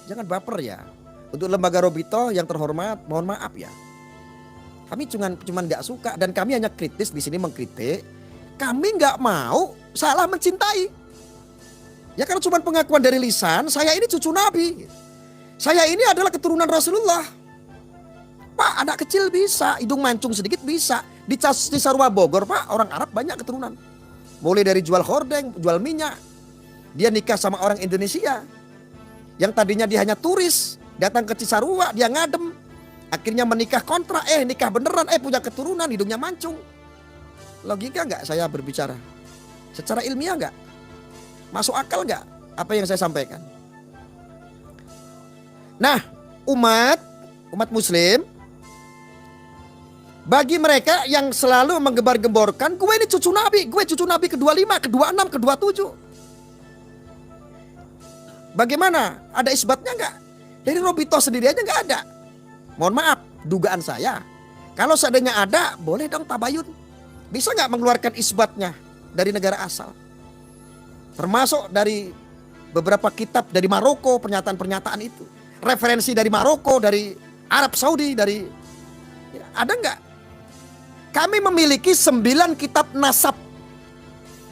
Jangan baper ya. Untuk lembaga Robito yang terhormat, mohon maaf ya. Kami cuman nggak suka dan kami hanya kritis di sini mengkritik. Kami nggak mau salah mencintai. Ya kalau cuma pengakuan dari lisan, saya ini cucu Nabi. Saya ini adalah keturunan Rasulullah. Pak, anak kecil bisa, hidung mancung sedikit bisa. Di Cisarua Bogor, Pak, orang Arab banyak keturunan. Mulai dari jual hordeng, jual minyak. Dia nikah sama orang Indonesia. Yang tadinya dia hanya turis, datang ke Cisarua, dia ngadem. Akhirnya menikah kontrak, nikah beneran, punya keturunan, hidungnya mancung. Logika nggak saya berbicara? Secara ilmiah nggak? Masuk akal nggak apa yang saya sampaikan? Nah, umat muslim, bagi mereka yang selalu menggembar-gemborkan, gue ini cucu Nabi, gue cucu Nabi ke-25, ke-26, ke-27. Bagaimana? Ada isbatnya nggak? Dari Robito sendiri aja nggak ada. Mohon maaf, dugaan saya. Kalau seandainya ada, boleh dong tabayun. Bisa nggak mengeluarkan isbatnya dari negara asal? Termasuk dari beberapa kitab dari Maroko, pernyataan-pernyataan itu. Referensi dari Maroko, dari Arab Saudi, dari... Ada nggak? Kami memiliki 9 kitab nasab.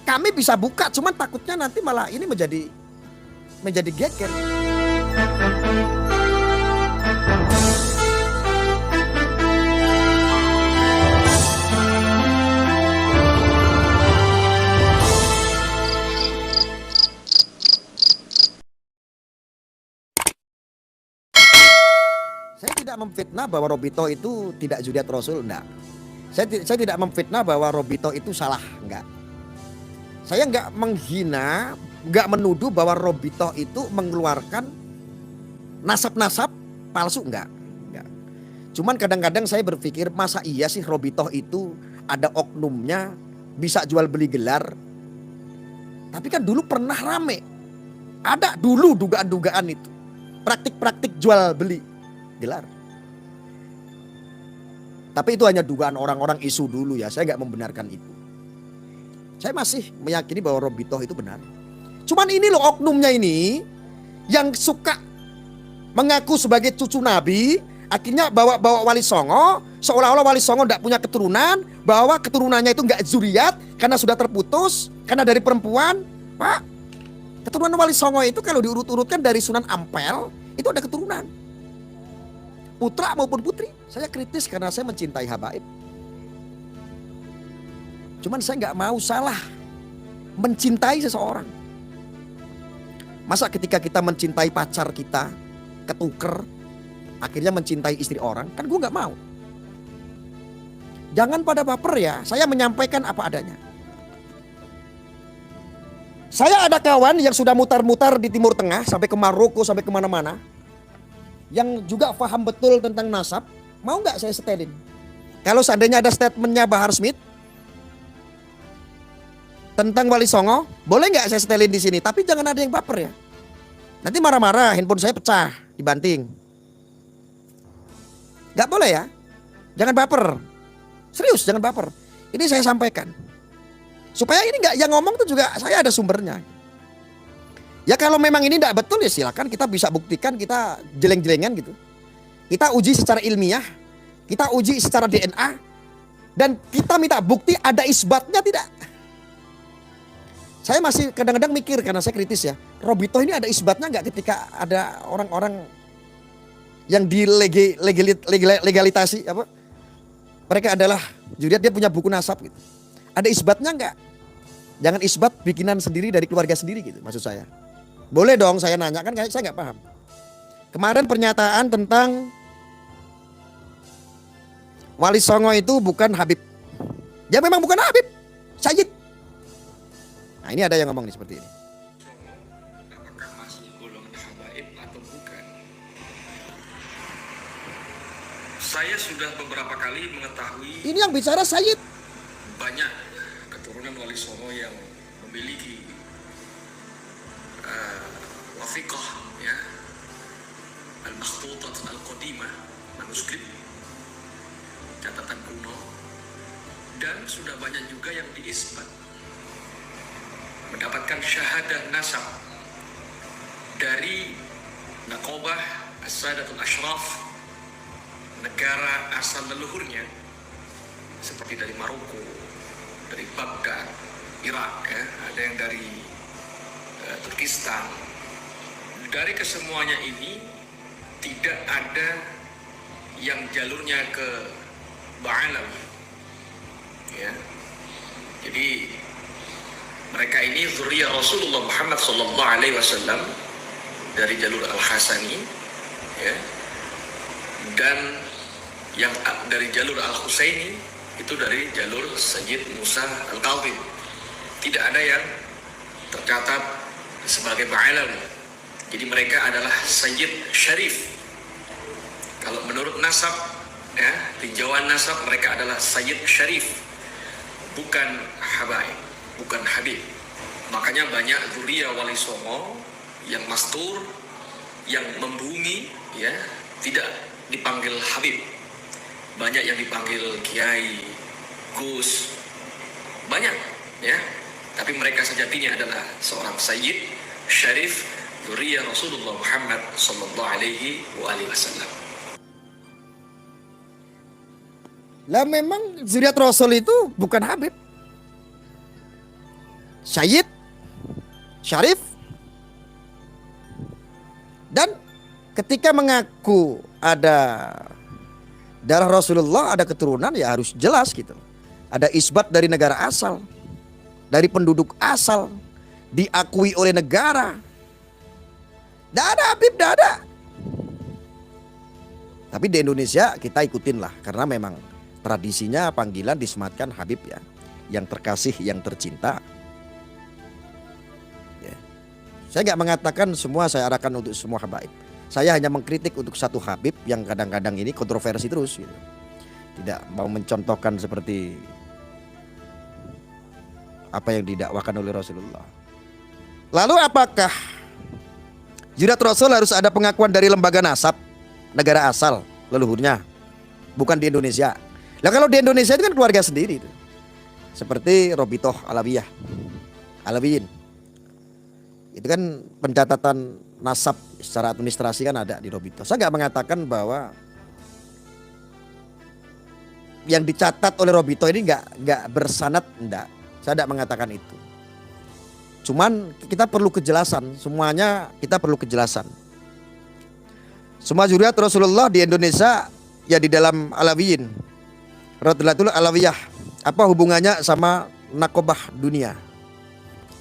Kami bisa buka, cuman takutnya nanti malah ini menjadi geger. Saya tidak memfitnah bahwa Robito itu tidak zuriat Rasul, enggak. Saya tidak memfitnah bahwa Robito itu salah, enggak. Saya enggak menghina, enggak menuduh bahwa Robito itu mengeluarkan nasab-nasab palsu, enggak. Cuman kadang-kadang saya berpikir, masa iya sih Robito itu ada oknumnya bisa jual beli gelar. Tapi kan dulu pernah rame. Ada dulu dugaan-dugaan itu. Praktik-praktik jual beli gelar. Tapi itu hanya dugaan orang-orang isu dulu ya. Saya nggak membenarkan itu. Saya masih meyakini bahwa Robito itu benar. Cuman ini loh oknumnya ini yang suka mengaku sebagai cucu Nabi, akhirnya bawa Wali Songo, seolah-olah Wali Songo tidak punya keturunan, bahwa keturunannya itu nggak zuriat karena sudah terputus, karena dari perempuan. Pak, keturunan Wali Songo itu kalau diurut-urutkan dari Sunan Ampel itu ada keturunan. Putra maupun putri. Saya kritis karena saya mencintai habaib. Cuman saya nggak mau salah mencintai seseorang. Masa ketika kita mencintai pacar kita, ketuker, akhirnya mencintai istri orang, kan gue nggak mau. Jangan pada baper ya, saya menyampaikan apa adanya. Saya ada kawan yang sudah mutar-mutar di Timur Tengah, sampai ke Maroko, sampai kemana-mana. Yang juga paham betul tentang nasab, mau nggak saya setelin? Kalau seandainya ada statementnya Bahar Smith tentang Wali Songo, boleh nggak saya setelin di sini? Tapi jangan ada yang baper ya. Nanti marah-marah, handphone saya pecah, dibanting. Nggak boleh ya, jangan baper. Serius, jangan baper. Ini saya sampaikan. Supaya ini nggak, yang ngomong tuh juga saya ada sumbernya. Ya kalau memang ini tidak betul ya silakan, kita bisa buktikan, kita jeleng-jelengan gitu. Kita uji secara ilmiah, kita uji secara DNA, dan kita minta bukti ada isbatnya tidak. Saya masih kadang-kadang mikir karena saya kritis ya, Robito ini ada isbatnya nggak ketika ada orang-orang yang legalitasi apa? Mereka adalah juriat, dia punya buku nasab gitu. Ada isbatnya nggak? Jangan isbat bikinan sendiri dari keluarga sendiri gitu maksud saya. Boleh dong saya nanya, kan saya nggak paham. Kemarin pernyataan tentang Wali Songo itu bukan Habib. Ya memang bukan Habib, Sayyid. Nah ini ada yang ngomong nih seperti ini. Apakah masih golongan habaib atau bukan? Saya sudah beberapa kali mengetahui Ini yang bicara Sayyid. banyak keturunan Wali Songo yang memiliki wafiqah ya, al-makhtutat al-qadimah, manuskrip catatan kuno, dan sudah banyak juga yang diisbat mendapatkan syahadah nasab dari Naqoba as-sadatul ashraf, negara asal leluhurnya, seperti dari Maroko, dari Baghdad, Irak, ya, ada yang dari Turkistan. Dari kesemuanya ini tidak ada yang jalurnya ke Ba'alawi, ya. Jadi mereka ini zuriyah Rasulullah Muhammad sallallahu alaihi wasallam dari jalur Al-Hasani, ya. Dan yang dari jalur Al-Husaini itu dari jalur Sayyid Musa Al-Kadhim. Tidak ada yang tercatat sebagai Ba'alawi. Jadi mereka adalah Sayyid Syarif. Kalau menurut nasab, ya, tinjauan nasab, mereka adalah Sayyid Syarif, bukan Habaib, bukan Habib. Makanya banyak zuriyah Wali Songo yang mastur, yang membumi, ya, tidak dipanggil Habib. Banyak yang dipanggil Kiai, Gus, banyak, ya. Tapi mereka sejatinya adalah seorang Sayyid Syarif zuriyah Rasulullah Muhammad sallallahu alaihi wasallam. Lah memang zuriat Rasul itu bukan Habib, Sayyid, Syarif. Dan ketika mengaku ada darah Rasulullah, ada keturunan, ya harus jelas gitu. Ada isbat dari negara asal, dari penduduk asal, diakui oleh negara. Tidak ada Habib, tidak ada. Tapi di Indonesia kita ikutin lah, karena memang tradisinya panggilan disematkan Habib, ya, yang terkasih, yang tercinta. Ya. Saya nggak mengatakan semua saya arahkan untuk semua habaib. Saya hanya mengkritik untuk satu Habib yang kadang-kadang ini kontroversi terus, gitu. Tidak mau mencontohkan seperti apa yang didakwakan oleh Rasulullah. Lalu apakah zuriat Rasul harus ada pengakuan dari lembaga nasab, negara asal leluhurnya, bukan di Indonesia? Nah kalau di Indonesia itu kan keluarga sendiri itu. Seperti Robitoh Alawiyah, Alawiyin. Itu kan pencatatan nasab secara administrasi kan ada di Robitoh. Saya nggak mengatakan bahwa yang dicatat oleh Robitoh ini nggak bersanad, enggak. Saya tidak mengatakan itu. Cuman kita perlu kejelasan, semuanya kita perlu kejelasan. Semua zuriat Rasulullah di Indonesia ya di dalam Alawiyin, Radhiyatul Alawiyah. Apa hubungannya sama nakobah dunia?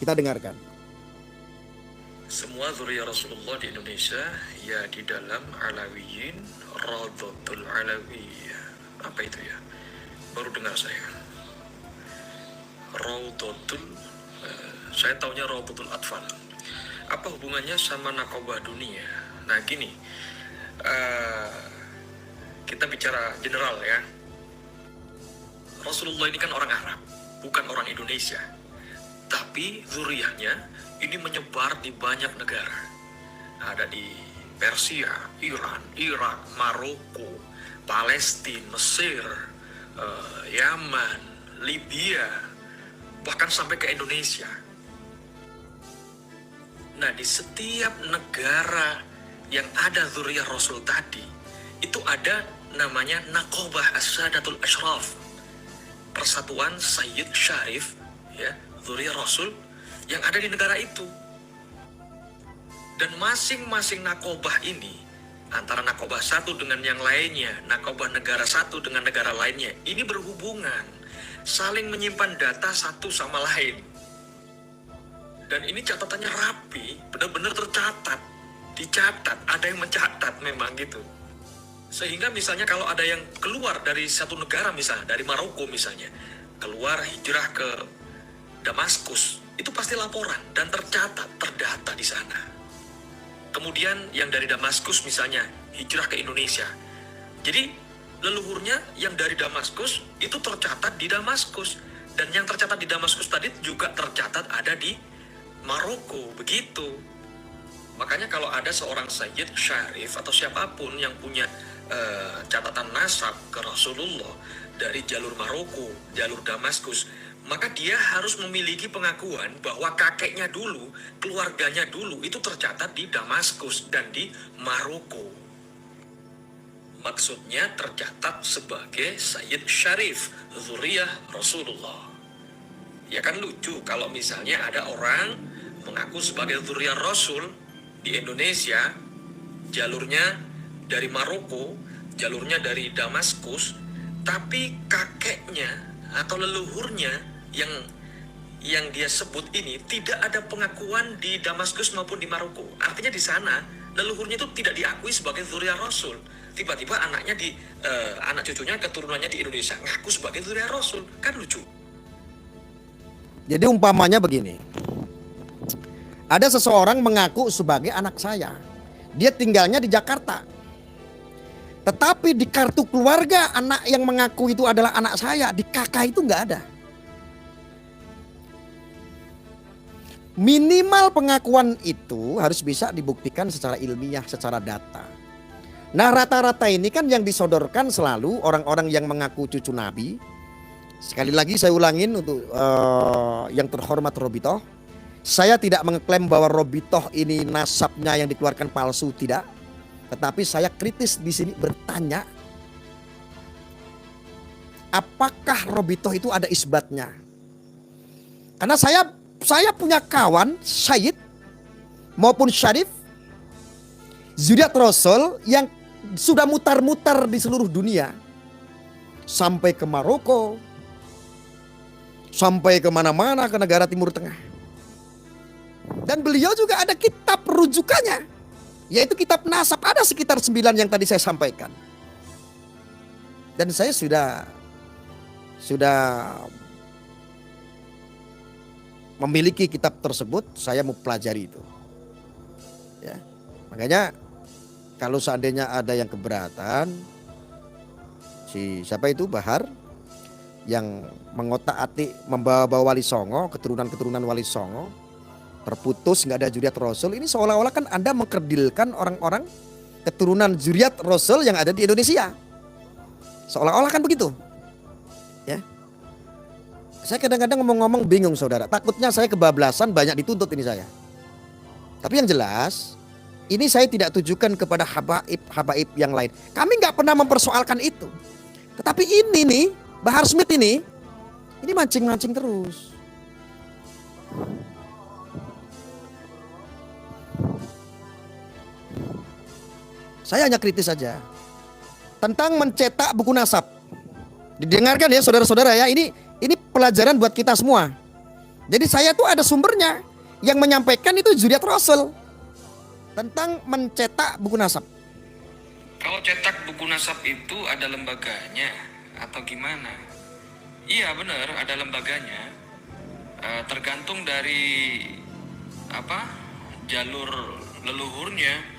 Kita dengarkan. Semua zuriyah Rasulullah di Indonesia ya di dalam Alawiyin, Radhiyatul Alawiyah. Apa itu ya? Baru dengar saya. Radhiyatul, saya taunya Radhiyatul Atfal. Apa hubungannya sama nakobah dunia? Nah gini, kita bicara general ya. Rasulullah ini kan orang Arab, bukan orang Indonesia. Tapi zuriyahnya ini menyebar di banyak negara. Ada di Persia, Iran, Irak, Maroko, Palestina, Mesir, Yaman, Libya, bahkan sampai ke Indonesia. Nah di setiap negara yang ada zuriyah Rasul tadi, itu ada namanya Nakobah As-Sadatul Ashraf, persatuan Sayyid Syarif, ya, zuriyah Rasul yang ada di negara itu. Dan masing-masing nakobah ini, antara nakobah satu dengan yang lainnya, nakobah negara satu dengan negara lainnya, ini berhubungan, saling menyimpan data satu sama lain. Dan ini catatannya rapi, benar-benar tercatat, dicatat, ada yang mencatat memang gitu. Sehingga misalnya kalau ada yang keluar dari satu negara, misalnya dari Maroko misalnya, keluar hijrah ke Damaskus, itu pasti laporan dan tercatat, terdata di sana. Kemudian yang dari Damaskus misalnya hijrah ke Indonesia. Jadi leluhurnya yang dari Damaskus itu tercatat di Damaskus. Dan yang tercatat di Damaskus tadi juga tercatat ada di Maroko, begitu. Makanya kalau ada seorang Sayyid Syarif atau siapapun yang punya catatan nasab ke Rasulullah dari jalur Maroko, jalur Damaskus, maka dia harus memiliki pengakuan bahwa kakeknya dulu, keluarganya dulu itu tercatat di Damaskus dan di Maroko. maksudnya tercatat sebagai Sayyid Syarif, Dzurriyyah Rasulullah. Ya kan lucu kalau misalnya ada orang mengaku sebagai Dzurriyyah Rasul di Indonesia, jalurnya dari Maroko, jalurnya dari Damaskus, tapi kakeknya atau leluhurnya yang dia sebut ini tidak ada pengakuan di Damaskus maupun di Maroko. Artinya di sana leluhurnya itu tidak diakui sebagai Dzurriyyah Rasul. Tiba-tiba anaknya anak cucunya, keturunannya di Indonesia ngaku sebagai Dzurriyyah Rasul. Kan lucu. Jadi umpamanya begini. Ada seseorang mengaku sebagai anak saya. Dia tinggalnya di Jakarta. Tetapi di kartu keluarga anak yang mengaku itu adalah anak saya, di kakak itu nggak ada. Minimal pengakuan itu harus bisa dibuktikan secara ilmiah, secara data. Nah, rata-rata ini kan yang disodorkan selalu orang-orang yang mengaku cucu Nabi. Sekali lagi saya ulangin untuk yang terhormat Robitoh. Saya tidak mengklaim bahwa Robitoh ini nasabnya yang dikeluarkan palsu, tidak. Tetapi saya kritis di sini bertanya, apakah Robitoh itu ada isbatnya? Karena saya punya kawan Syed maupun Syarif, Dzurriyyah Rasul yang sudah mutar-mutar di seluruh dunia, sampai ke Maroko, sampai kemana-mana ke negara Timur Tengah. Dan beliau juga ada kitab rujukannya, yaitu kitab nasab, ada sekitar 9 yang tadi saya sampaikan. Dan saya sudah memiliki kitab tersebut, saya mau pelajari itu. Ya. Makanya kalau seandainya ada yang keberatan, siapa itu Bahar yang mengotak-atik membawa-bawa Wali Songo, keturunan-keturunan Wali Songo, terputus nggak ada Dzurriyyah Rasul, ini seolah-olah kan Anda mengkerdilkan orang-orang keturunan Dzurriyyah Rasul yang ada di Indonesia. Seolah-olah kan begitu. Ya. Saya kadang-kadang ngomong-ngomong bingung saudara, takutnya saya kebablasan, banyak dituntut ini saya. Tapi yang jelas, ini saya tidak tujukan kepada habaib yang lain. Kami nggak pernah mempersoalkan itu. Tetapi ini nih, Bahar Smith ini mancing-mancing terus. Saya hanya kritis saja tentang mencetak buku nasab. Didengarkan ya saudara-saudara ya, ini pelajaran buat kita semua. Jadi saya tuh ada sumbernya yang menyampaikan itu Dzurriyyah Rasul tentang mencetak buku nasab. Kalau cetak buku nasab itu ada lembaganya atau gimana? Iya benar, ada lembaganya. Tergantung dari jalur leluhurnya.